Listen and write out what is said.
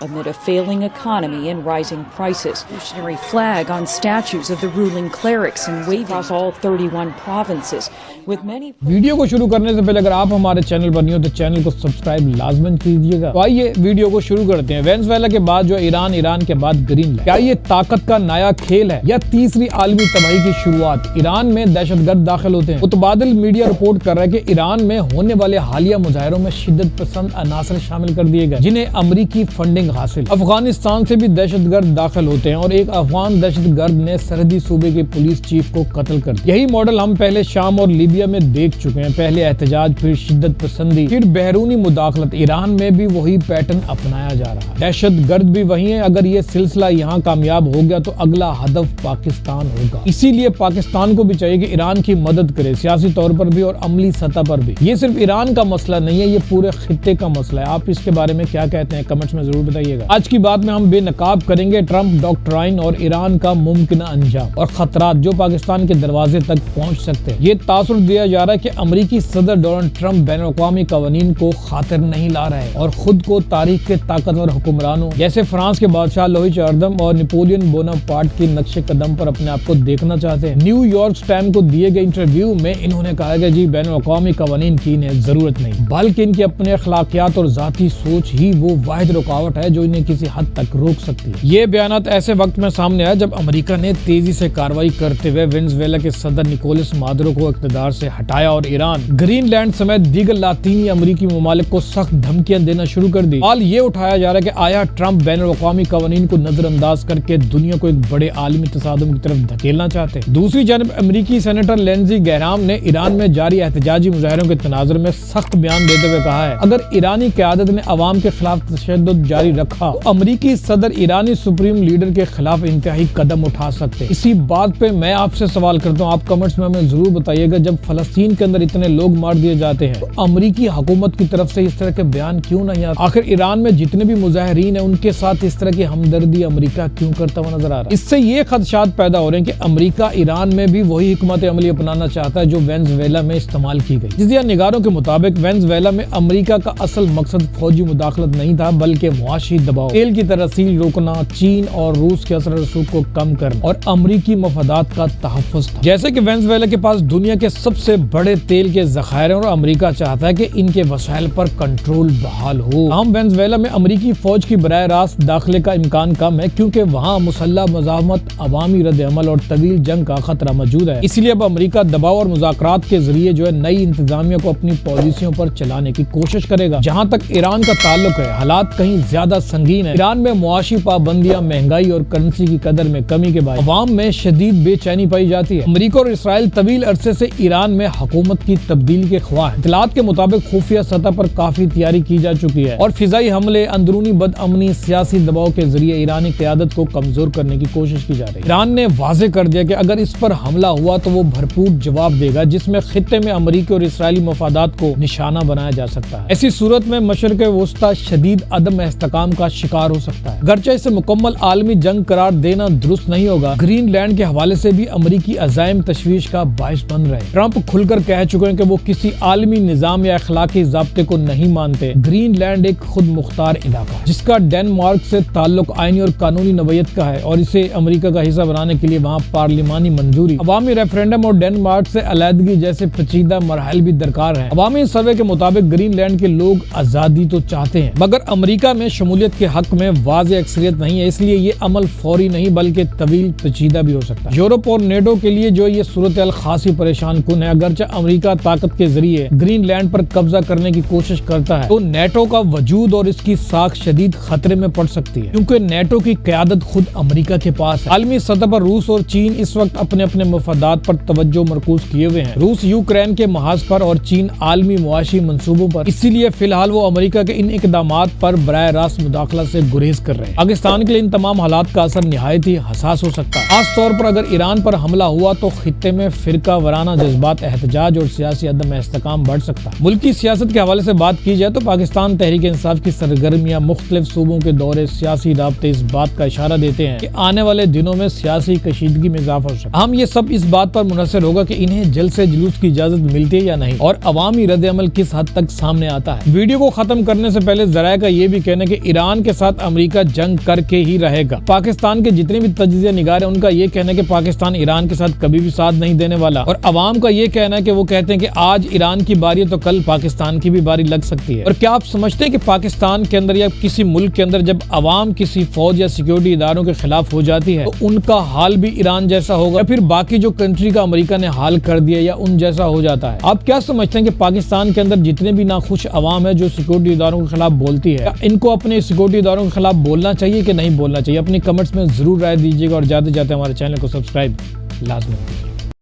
Amid a failing economy and rising prices, revolutionary flag on statues of the ruling clerics and waving across all 31 provinces, with many. Video को शुरू करने से पहले अगर आप हमारे चैनल पर नहीं हो तो चैनल को सब्सक्राइब लाजमन कीजिएगा। तो आइए वीडियो को शुरू करते हैं। वेनेजुएला के बाद जो ईरान के बाद ग्रीनलैंड, क्या ये ताकत का नया खेल है या तीसरी आलमी तबाही की शुरुआत? ईरान में दहशतगर्द दाखिल होते हैं। मुतबादिल मीडिया रिपोर्ट कर रहा है कि ईरान में होने वाले हालिया मुजाहिरों में शिद्दत पसंद अनासर शामिल कर दिए गए जिन्हें अमरीकी फंडिंग हासिल। अफगानिस्तान से भी दहशतगर्द दाखिल होते हैं और एक अफगान दहशतगर्द ने सरहदी सूबे के पुलिस चीफ को कत्ल कर दिया। यही मॉडल हम पहले शाम और लीबिया में देख चुके हैं। पहले एहतजाज, फिर शिद्दत पसंदी, फिर बहरूनी मुदाखलत। ईरान में भी वही पैटर्न अपनाया जा रहा है। दहशतगर्द भी वही है। अगर ये सिलसिला यहाँ कामयाब हो गया तो अगला हदफ पाकिस्तान होगा। इसीलिए पाकिस्तान को भी चाहिए कि ईरान की मदद करे, सियासी तौर पर भी और अमली सतह पर भी। ये सिर्फ ईरान का मसला नहीं है, ये पूरे खित्ते का मसला है। आप इसके बारे में क्या कहते हैं कमेंट्स में जरूर बताइएगा। आज की बात में हम बेनकाब करेंगे ट्रंप डॉक्ट्राइन और ईरान का मुमकिन अंजाम और खतरात जो पाकिस्तान के दरवाजे तक पहुंच सकते हैं। ये तासुर दिया जा रहा है कि अमेरिकी सदर डोनाल्ड ट्रंप बैनुल-अक़वामी कवानीन को खातिर नहीं ला रहे और खुद को तारीख के ताकतवर हुक्मरानों जैसे फ्रांस के बादशाह लोई चारदम और नेपोलियन बोनापार्ट के नक्शे कदम पर अपने आप को देखना चाहते हैं। न्यूयॉर्क टाइम्स को दिए गए इंटरव्यू में इन्होंने कहा कि जी बैनुल-अक़वामी कवानीन की इन्हें जरूरत नहीं, बल्कि इनके अपने अखलाकियात और जाती सोच ही वो वाहिद रुकावट है जो इन्हें किसी हद तक रोक सकती है। ये बयानात ऐसे वक्त में सामने आया जब अमेरिका ने तेजी से कार्रवाई करते हुए वेनेजुएला के सदर निकोलस मादुरो को इक़्तिदार से हटाया और ईरान, ग्रीनलैंड समेत दीगर लातीनी अमेरिकी ममालिक को सख्त धमकियां देना शुरू कर दी। हाल ये उठाया जा रहा है कि आया ट्रंप बैनुल-अक़वामी कवानीन को नजरअंदाज करके दुनिया को एक बड़े आलमी तसादुम की तरफ धकेलना चाहते हैं। दूसरी जानब अमेरिकी सेनेटर लिंडसे ग्राहाम ने ईरान में जारी एहतजाजी मुजाहिरों के तनाजुर में सख्त बयान देते हुए कहा है अगर ईरानी क़यादत ने अवाम के खिलाफ तशद्दुद जारी रखा तो अमेरिकी सदर ईरानी सुप्रीम लीडर के खिलाफ इंतहाई कदम उठा सकते हैं। इसी बात पे मैं आपसे सवाल करता हूँ, आप कमेंट्स में हमें जरूर बताइएगा, जब फलस्तीन के अंदर इतने लोग मार दिए जाते हैं तो अमेरिकी हुकूमत की तरफ से इस तरह के बयान क्यों नहीं आते? आखिर ईरान में जितने भी मुजाहिरीन हैं उनके साथ इस तरह की हमदर्दी अमेरिका क्यों करता हुआ नजर आ रहा है? इससे ये खदशात पैदा हो रहे हैं कि अमेरिका ईरान में भी वही हिकमत अमली अपनाना चाहता है जो वेनेजुएला में इस्तेमाल की गई। जिजिया निगारों के मुताबिक वेनेजुएला में अमेरिका का असल मकसद फौजी मुदाखलत नहीं था बल्कि मुआशी दबाव, तेल की तरसील रोकना, चीन और रूस के असर रसूख को कम करना और अमरीकी मफादात का तहफ़्फ़ुज़ था। जैसे कि वेनेजुएला के पास दुनिया के सबसे बड़े तेल के ज़खायर और अमरीका चाहता है कि इनके वसाइल पर कंट्रोल बहाल हो। हम वेनेजुएला में अमरीकी फौज की बराह रास्त दाखिले का इम्कान कम है क्योंकि वहाँ मुसल्लह मज़ाहमत, अवामी रद्द-ए-अमल और तवील जंग का खतरा मौजूद है। इसलिए अब अमरीका दबाव और मुज़ाकरात के जरिए जो है नई इंतजामिया को अपनी पॉलिसियों पर चलाने की कोशिश करेगा। जहाँ तक ईरान का ताल्लुक है हालात कहीं ज्यादा संगीन है। ईरान में मुआशी पाबंदियां, महंगाई और करेंसी की कदर में कमी के बाद अवाम में शदीद बेचैनी पाई जाती है। अमेरिका और इसराइल तवील अरसे से ईरान में हुकूमत की तब्दीली के ख्वाह हैं। इत्तलात के मुताबिक खुफिया सतह पर काफी तैयारी की जा चुकी है और फिजाई हमले, अंदरूनी बदअमनी, सियासी दबाव के जरिए ईरानी क़यादत को कमजोर करने की कोशिश की जा रही है। ईरान ने वाज़ेह कर दिया कि अगर इस पर हमला हुआ तो वो भरपूर जवाब देगा जिसमें खित्ते में अमरीकी और इसराइली मफादात को निशाना बनाया जा सकता है। ऐसी सूरत में मशरिक़ वुस्ता शदीद अदम इस्तेकाम का शिकार हो सकता है। गर्चे इसे मुकम्मल आलमी जंग करार देना दुरुस्त नहीं होगा। ग्रीनलैंड के हवाले से भी अमरीकी अज़ाइम तशवीश का बाइस बन रहे हैं। ट्रंप खुलकर कह चुके हैं कि वो किसी आलमी निज़ाम या अखलाकी ज़ाब्ते को नहीं मानते। ग्रीनलैंड एक खुद मुख्तार इलाका है जिसका डेनमार्क से ताल्लुक आईनी और कानूनी नवयत का है और इसे अमरीका का हिस्सा बनाने के लिए वहाँ पार्लिमानी मंजूरी, अवामी रेफरेंडम और डेनमार्क से अलहदगी जैसे पेचीदा मरहल भी दरकार है। अवामी सर्वे के मुताबिक ग्रीनलैंड के लोग आज़ादी तो चाहते हैं मगर अमरीका में शमूलियत के हक में वाज़ेह अक्सरियत नहीं है, इसलिए ये अमल फौरी नहीं बल्कि तवील पेचीदा भी हो सकता है। यूरोप और नेटो के लिए जो ये सूरत हाल खासी परेशान कुन है। अगरचे अमरीका ताकत के जरिए ग्रीनलैंड पर कब्जा करने की कोशिश करता है तो नेटो का वजूद और इसकी साख शदीद खतरे में पड़ सकती है क्योंकि नेटो की क़यादत खुद अमरीका के पास है। आलमी सतह पर रूस और चीन इस वक्त अपने अपने मफादात पर तवज्जो मरकूज किए हुए हैं। रूस यूक्रेन के महाज पर और चीन आलमी मुआशी मंसूबों पर। इसीलिए फिलहाल वो अमरीका के इन इकदामात पर बराह रास्त मुदाखला से गुरेज कर रहे हैं। पाकिस्तान के लिए इन तमाम हालात का असर निहायत ही हसास हो सकता है। खास तौर पर अगर ईरान पर हमला हुआ तो खित्ते में फिरका वराना जज्बात, एहतजाज और सियासी अदम इस्तेकाम बढ़ सकता है। मुल्की सियासत के हवाले से बात की जाए तो पाकिस्तान तहरीक इंसाफ की सरगर्मियां, मुख्तलिफ सूबों के दौरे, सियासी राब्ते इस बात का इशारा देते हैं कि आने वाले दिनों में सियासी कशीदगी में इजाफा हो सकता है। हम ये सब इस बात पर मुनहसर होगा कि इन्हें जल्द से जुलूस की इजाजत मिलती है या नहीं और अवामी रद्द-ए-अमल किस हद तक सामने आता है। वीडियो को खत्म करने से पहले जराये का ये भी कहना है कि ایران کے ساتھ امریکہ جنگ کر کے ہی رہے گا۔ پاکستان کے جتنے بھی تجزیہ نگار ہیں ان کا یہ کہنا ہے کہ پاکستان ایران کے ساتھ کبھی بھی ساتھ نہیں دینے والا، اور عوام کا یہ کہنا ہے کہ وہ کہتے ہیں کہ آج ایران کی باری ہے تو کل پاکستان کی بھی باری لگ سکتی ہے۔ اور کیا آپ سمجھتے ہیں کہ پاکستان کے اندر یا کسی ملک کے اندر جب عوام کسی فوج یا سیکیورٹی اداروں کے خلاف ہو جاتی ہے تو ان کا حال بھی ایران جیسا ہوگا، یا پھر باقی جو کنٹری کا امریکہ نے حال کر دیا یا ان جیسا ہو جاتا ہے؟ آپ کیا سمجھتے ہیں کہ پاکستان کے اندر جتنے بھی ناخوش عوام ہے جو سیکیورٹی اداروں کے خلاف بولتی ہے، ان کو اپنے سیکیورٹی اداروں کے خلاف بولنا چاہیے کہ نہیں بولنا چاہیے؟ اپنی کمنٹس میں ضرور رائے دیجیے گا، اور جاتے جاتے ہمارے چینل کو سبسکرائب لازمی کیجیے۔